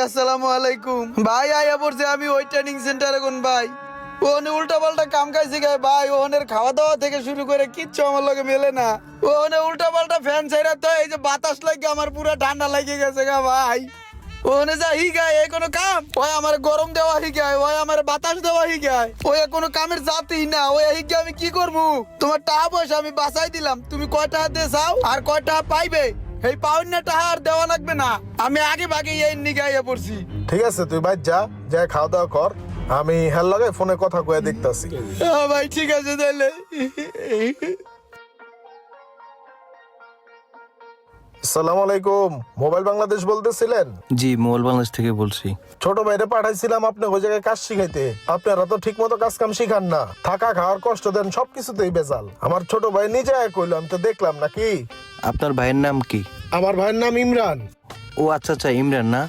আসসালামু আলাইকুম ভাই, আয়া পড়ছে আমি ওই ট্রেনিং সেন্টারে কোন ভাই। ওখানে উল্টা পাল্টা কাম খাইছি গায়ে ভাই, ওখানের খাওয়া দাওয়া থেকে শুরু করে কিচ্ছু আমার লগে মেলে না। ওখানে উল্টা পাল্টা ফ্যান ছাইরা তো এই যে বাতাস লাগে আমার পুরো ঠান্ডা লাগে গেছে গা ভাই। ওখানে যা হিগায় এই কোনো কাম, ওই আমার গরম দেওয়া হিগায়, ওই আমার বাতাস দেওয়া হিগায়, ওই কোনো কামের জাতি না। ওই হিগে আমি কি করবো? তোমার টাকা পয়সা আমি বাঁচাই দিলাম, তুমি কয় টাকা দিয়ে চাও আর কয় টাকা পাইবে? এই পাউন না টাকা আর দেওয়া লাগবে না, আমি আগে ভাগে এই নিগাইয়া পড়ছি। ঠিক আছে, তুই বাইর যা, যা খাওয়া দাওয়া কর। আমি হেল লাগে ফোনে কথা কয়ে দেখতাছি। ভাই ঠিক আছে তাহলে। আসসালামু আলাইকুম, মোবাইল বাংলাদেশ বলতেছিলেন? জি, মোবাইল বাংলাদেশ থেকে বলছি। ছোট ভাইরে পাঠাইছিলাম আপনি ওই জায়গায় কাজ শিখাইতে। আপনারা তো ঠিক মতো কাজ কাম শিখান না, থাকা খাওয়ার কষ্ট দেন, সবকিছুতেই বেজাল। আমার ছোট ভাই নিজে কইলো, আমি তো দেখলাম নাকি। আপনার ভাইয়ের নাম কি? আমার ভাইয়ের নাম ইমরান। ও আচ্ছা আচ্ছা, ইমরান না?